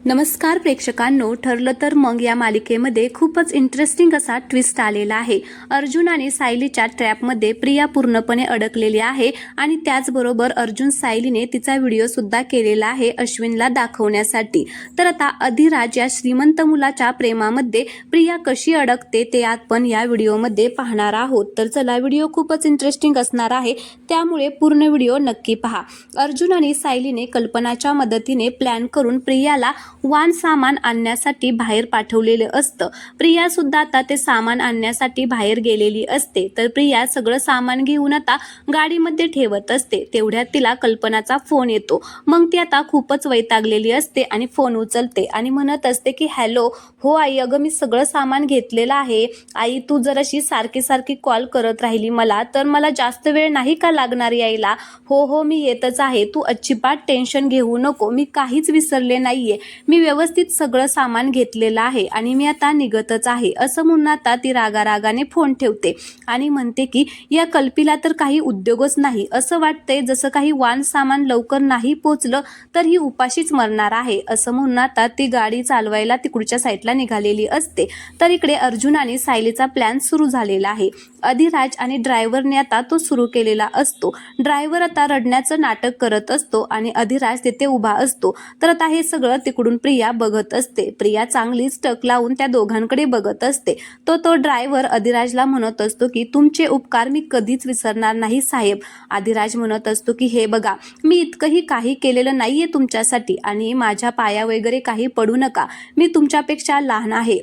नमस्कार प्रेक्षकांनो, ठरलं तर मग या मालिकेमध्ये खूपच इंटरेस्टिंग असा ट्विस्ट आलेला आहे। अर्जुन आणि सायलीच्या ट्रॅपमध्ये प्रिया पूर्णपणे अडकलेली आहे आणि त्याचबरोबर अर्जुन सायलीने तिचा व्हिडिओ सुद्धा केलेला आहे अश्विनला दाखवण्यासाठी। तर आता अधिराज या श्रीमंत मुलाच्या प्रेमामध्ये प्रिया कशी अडकते ते आपण या व्हिडिओमध्ये पाहणार आहोत। तर चला, व्हिडिओ खूपच इंटरेस्टिंग असणार आहे, त्यामुळे पूर्ण व्हिडिओ नक्की पहा। अर्जुन आणि सायलीने कल्पनाच्या मदतीने प्लॅन करून प्रियाला वाहन सामान आणण्यासाठी बाहेर पाठवलेले असतं। प्रिया सुद्धा आता ते सामान आणण्यासाठी बाहेर गेलेली असते। तर प्रिया सगळं सामान घेऊन आता गाडीमध्ये ठेवत असते। तेवढ्यात तिला कल्पनाचा फोन येतो। मग ती आता खूपच वैतागलेली असते आणि फोन उचलते आणि म्हणत असते की हॅलो, हो आई, अगं मी सगळं सामान घेतलेलं आहे। आई, तू जर अशी सारखी सारखी कॉल करत राहिली मला तर मला जास्त वेळ नाही का लागणार यायला? हो मी येतच आहे, तू अजिबात टेन्शन घेऊ नको, मी काहीच विसरले नाहीये, मी व्यवस्थित सगळं सामान घेतलेलं आहे आणि मी आता निघतच आहे, असं म्हणून आता ती रागारागाने फोन ठेवते आणि म्हणते की या कल्पीला तर काही उद्योगच नाही, असं वाटतंय जसं काही वाहन सामान लवकर नाही पोचलं तर ही उपाशीच मरणार आहे, असं म्हणून आता ती गाडी चालवायला तिकडच्या साईडला निघालेली असते। तर इकडे अर्जुन आणि सायलीचा प्लॅन सुरू झालेला आहे। अधिराज आणि ड्रायव्हरने आता तो सुरू केलेला असतो। ड्रायव्हर आता रडण्याचं नाटक करत असतो आणि अधिराज तिथे उभा असतो। तर आता हे सगळं तिकडून प्रिया बघत असते। प्रिया चांगलीच टक लावून त्या दोघांकडे बघत असते। तो ड्रायव्हर अधिराजला म्हणत असतो की तुमचे उपकार मी कधीच विसरणार नाही साहेब। अधिराज म्हणत असतो की हे बघा, मी इतकंही काही केलेलं नाहीये तुमच्यासाठी आणि माझ्या पाया वगैरे काही पडू नका, मी तुमच्यापेक्षा लहान आहे।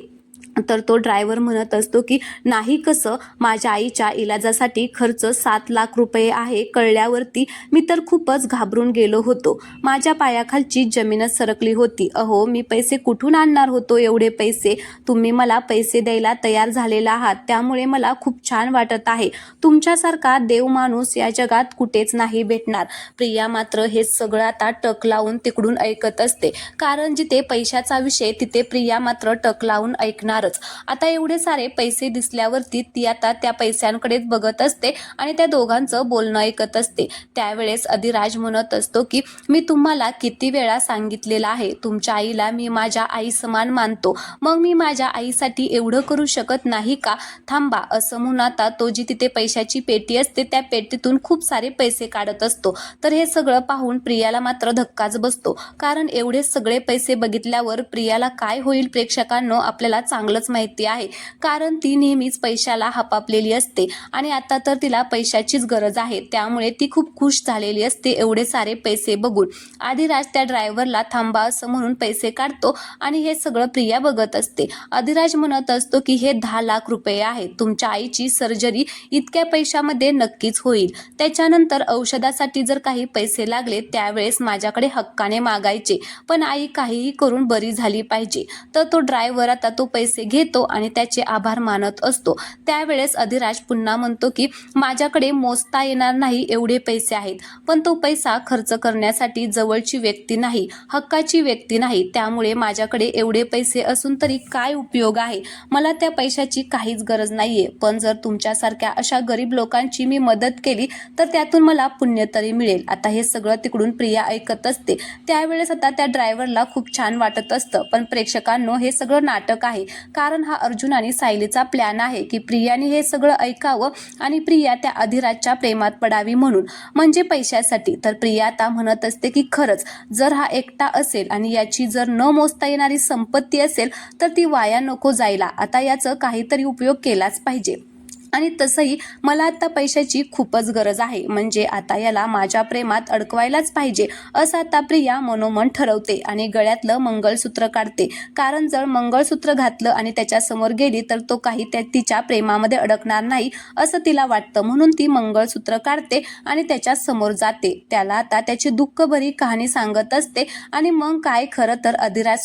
तर तो ड्रायव्हर म्हणत असतो की नाही, कसं, माझ्या आईच्या इलाजासाठी खर्च 7 लाख रुपये आहे कळल्यावरती मी तर खूपच घाबरून गेलो होतो, माझ्या पायाखालची जमीनच सरकली होती। अहो, मी पैसे कुठून आणणार होतो एवढे पैसे? तुम्ही मला पैसे द्यायला तयार झालेला आहात, त्यामुळे मला खूप छान वाटत आहे। तुमच्यासारखा देव माणूस या जगात कुठेच नाही भेटणार। प्रिया मात्र हे सगळं आता टक लावून तिकडून ऐकत असते, कारण जिथे पैशाचा विषय तिथे प्रिया मात्र टक लावून ऐकणार। आता एवढे सारे पैसे दिसल्यावरती ती आता त्या पैशांकडेच बघत असते आणि त्या दोघांचं बोलणं ऐकत असते। त्यावेळेस अधिराज म्हणत असतो की मी तुम्हाला किती वेळा सांगितलेलं आहे, तुमच्या आईला मी माझ्या आई समान मानतो, मग मी माझ्या आईसाठी एवढं करू शकत नाही का? थांबा, असं म्हणून आता तो जी तिथे पैशाची पेटी असते त्या पेटीतून खूप सारे पैसे काढत असतो। तर हे सगळं पाहून प्रियाला मात्र धक्काच बसतो, कारण एवढे सगळे पैसे बघितल्यावर प्रियाला काय होईल प्रेक्षकांनो आपल्याला चांगलंच माहिती आहे, कारण ती नेहमीच पैशाला हपापलेली असते आणि आता तर तिला पैशाचीच गरज आहे, त्यामुळे ती खूप खुश झालेली असते एवढे सारे पैसे बघून। अधिराज त्या ड्रायव्हरला थांबा असं म्हणून पैसे काढतो आणि हे सगळं प्रिया बघत असते। अधिराज म्हणत असतो की हे 10 लाख रुपये आहेत, तुमच्या आईची सर्जरी इतक्या पैशामध्ये नक्कीच होईल, त्याच्यानंतर औषधासाठी जर काही पैसे लागले त्यावेळेस माझ्याकडे हक्काने मागायचे, पण आई काहीही करून बरी झाली पाहिजे। तर तो ड्रायव्हर आता तो पैसे घेतो आणि त्याचे आभार मानत असतो। त्यावेळेस अधिराज पुन्हा म्हणतो की माझ्याकडे मोजता येणार नाही एवढे पैसे आहेत, पण तो पैसा खर्च करण्यासाठी जवळची व्यक्ती नाही, हक्काची व्यक्ती नाही, त्यामुळे माझ्याकडे एवढे पैसे असून तरी काय उपयोग आहे? मला त्या पैशाची काहीच गरज नाहीये, पण जर तुमच्यासारख्या अशा गरीब लोकांची मी मदत केली तर त्यातून मला पुण्य तरी मिळेल। आता हे सगळं तिकडून प्रिया ऐकत असते। त्यावेळेस आता त्या ड्रायव्हरला खूप छान वाटत असतं, पण प्रेक्षकांनो हे सगळं नाटक आहे, कारण हा अर्जुन आणि सायलीचा प्लॅन आहे की प्रियाने हे सगळं ऐकावं आणि प्रिया त्या अधिराजच्या प्रेमात पडावी म्हणून, म्हणजे पैशासाठी। तर प्रिया आता म्हणत असते की खरंच जर हा एकटा असेल आणि याची जर न मोजता येणारी संपत्ती असेल तर ती वाया नको जायला, आता याचं काहीतरी उपयोग केलाच पाहिजे आणि तसंही मला आता पैशाची खूपच गरज आहे, म्हणजे आता याला माझ्या प्रेमात अडकवायलाच पाहिजे, असं आता प्रिया मनोमन ठरवते आणि गळ्यातलं मंगळसूत्र काढते, कारण जर मंगळसूत्र घातलं आणि त्याच्या समोर गेली तर तो काही तिच्या प्रेमामध्ये अडकणार नाही असं तिला वाटतं, म्हणून ती मंगळसूत्र काढते आणि त्याच्या समोर जाते, त्याला आता त्याची दुःखभरी कहाणी सांगत असते। आणि मग काय, खरं तर अधिराजला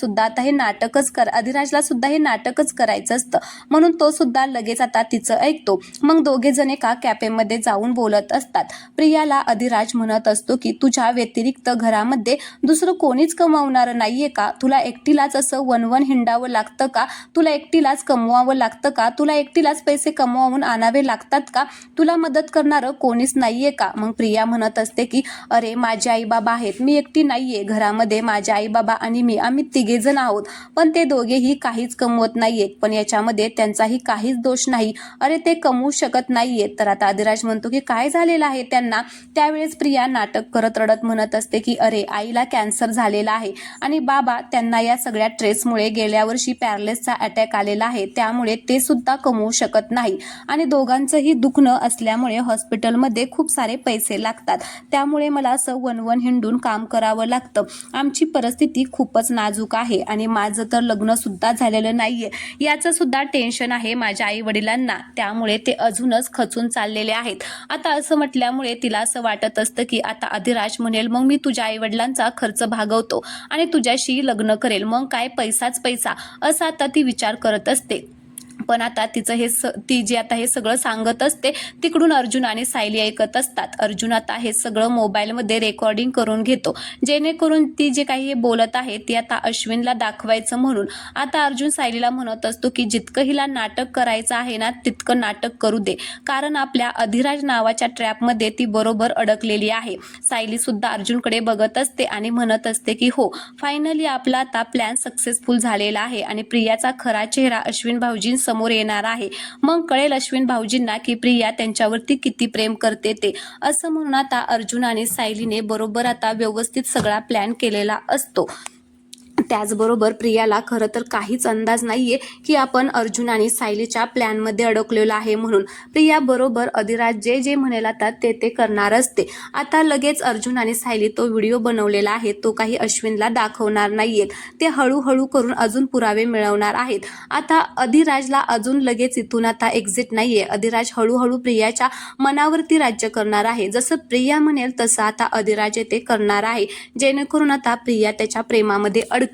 सुद्धा हे नाटकच करायचं असतं, म्हणून तो सुद्धा लगेच आता तिचं ऐकतो असतो. मग दोघे जण एका कॅफेमध्ये जाऊन बोलत असतात. प्रियाला अधिराज म्हणत असतो की तुझ्या व्यतिरिक्त घरामध्ये दुसरं कोणीच कमावणार नाहीये का? तुला एकटीलाच असं वनवन हिंडावं लागतं का? तुला एकटीलाच कमवावं लागतं का? तुला एकटीलाच पैसे कमवून आणावे लागतात का? तुला मदत करणारं कोणीच नाहीये का? मग प्रिया म्हणत असते की अरे माझे आई बाबा आहेत, मी एकटी नाहीये. घरामध्ये माझे आई बाबा आणि मी आम्ही तिघे जण आहोत, पण ते दोघेही काहीच कमवत नाहीयेत. पण याच्यामध्ये त्यांचाही काहीच दोष नाही. अरे ते कमवू शकत नाहीयेत. तर आता अधिराज म्हणतो की काय झालेलं आहे त्यांना? त्यावेळेस प्रिया नाटक करत रडत म्हणत असते की अरे आईला कॅन्सर झालेला आहे आणि बाबा त्यांना या सगळ्या ट्रेसमुळे गेल्या वर्षी पॅरालिसचा अटॅक आलेला आहे, त्यामुळे ते सुद्धा कमवू शकत नाही आणि दोघांचंही दुखणं असल्यामुळे हॉस्पिटलमध्ये खूप सारे पैसे लागतात, त्यामुळे मला असं वनवन हिंडून काम करावं लागतं. आमची परिस्थिती खूपच नाजूक आहे आणि माझं तर लग्न सुद्धा झालेलं नाहीये, याचं सुद्धा टेन्शन आहे माझ्या आई वडिलांना, त्यामुळे ते अजूनच खचून चाललेले आहेत. आता असं म्हटल्यामुळे तिला असं वाटत असतं की आता अधिराज म्हणेल मग मी तुझ्या आई वडिलांचा खर्च भागवतो आणि तुझ्याशी लग्न करेल, मग काय पैसाच पैसा, असा आता ती विचार करत असते. पण आता तिचं ती जी आता हे सगळं सांगत असते तिकडून अर्जुन आणि सायली ऐकत असतात. अर्जुन आता हे सगळं मोबाईलमध्ये रेकॉर्डिंग करून घेतो, जेणेकरून ती जे काही हे बोलत आहे ती आता अश्विनला दाखवायचं म्हणून. आता अर्जुन सायलीला म्हणत असतो की जितकं हिला नाटक करायचं आहे ना तितकं नाटक करू दे, कारण आपल्या अधिराज नावाच्या ट्रॅपमध्ये ती बरोबर अडकलेली आहे. सायली सुद्धा अर्जुनकडे बघत असते आणि म्हणत असते की हो, फायनली आपला आता प्लॅन सक्सेसफुल झालेला आहे आणि प्रियाचा खरा चेहरा अश्विन भाऊजी समोर येणार आहे. मग कळेल अश्विन भाऊजींना की प्रिया त्यांच्यावरती किती प्रेम करते ते. असं म्हणून आता अर्जुन आणि सायलीने बरोबर आता व्यवस्थित सगळा प्लॅन केलेला असतो. त्याचबरोबर प्रियाला खरं तर काहीच अंदाज नाहीये की आपण अर्जुन आणि सायलीच्या प्लॅनमध्ये अडकलेलो आहे म्हणून. प्रिया बरोबर अधिराज जे जे म्हणेल आता ते ते करणार असते. आता लगेच अर्जुन आणि सायली तो व्हिडिओ बनवलेला आहे तो काही अश्विनला दाखवणार नाहीयेत, ते हळूहळू करून अजून पुरावे मिळवणार आहेत. आता अधिराजला अजून लगेच इथून आता एक्झिट नाहीये. अधिराज हळूहळू प्रियाच्या मनावरती राज्य करणार आहे. जसं प्रिया म्हणेल तसं आता अधिराज ते करणार आहे, जेणेकरून आता प्रिया त्याच्या प्रेमामध्ये अडकल.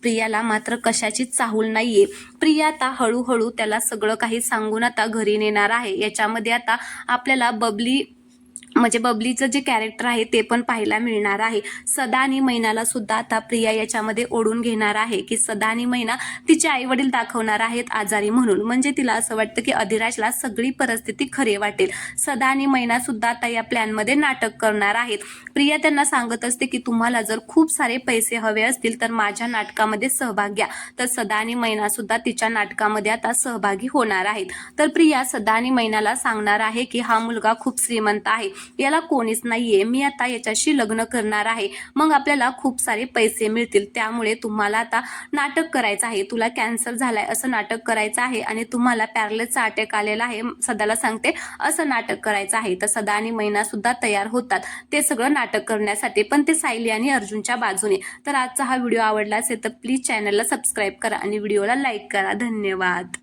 प्रियाला मात्र कशाचीच चाहूल नाहीये. प्रिया आता हळूहळू त्याला सगळं काही सांगून आता घरी नेणार आहे. याच्यामध्ये आता आपल्याला बबलीचं जे कॅरेक्टर आहे ते पण पाहायला मिळणार आहे. सदा आणि मैनाला सुद्धा आता प्रिया याच्यामध्ये ओढून घेणार आहे की सदा आणि मैना तिचे आई वडील दाखवणार आहेत आजारी म्हणून. म्हणजे तिला असं वाटतं की अधिराजला सगळी परिस्थिती खरी वाटेल. सदा आणि मैना सुद्धा आता या प्लॅनमध्ये नाटक करणार आहेत. प्रिया त्यांना सांगत असते की तुम्हाला जर खूप सारे पैसे हवे असतील तर माझ्या नाटकामध्ये सहभाग घ्या. तर सदा आणि मैना सुद्धा तिच्या नाटकामध्ये आता सहभागी होणार आहेत. तर प्रिया सदा आणि मैनाला सांगणार आहे की हा मुलगा खूप श्रीमंत आहे, याला कोणीच नाहीये, मी आता याच्याशी लग्न करणार आहे, मग आपल्याला खूप सारे पैसे मिळतील, त्यामुळे तुम्हाला आता नाटक करायचं आहे. तुला कॅन्सर झालाय असं नाटक करायचं आहे आणि तुम्हाला पॅरालिसचा अटॅक आलेला आहे सदाला सांगते असं नाटक करायचं आहे. तर सदा आणि मैना सुद्धा तयार होतात ते सगळं नाटक करण्यासाठी, पण ते सायली आणि अर्जुनच्या बाजूने. तर आजचा हा व्हिडिओ आवडला असेल तर प्लीज चॅनलला सबस्क्राईब करा आणि व्हिडिओला लाईक करा. धन्यवाद.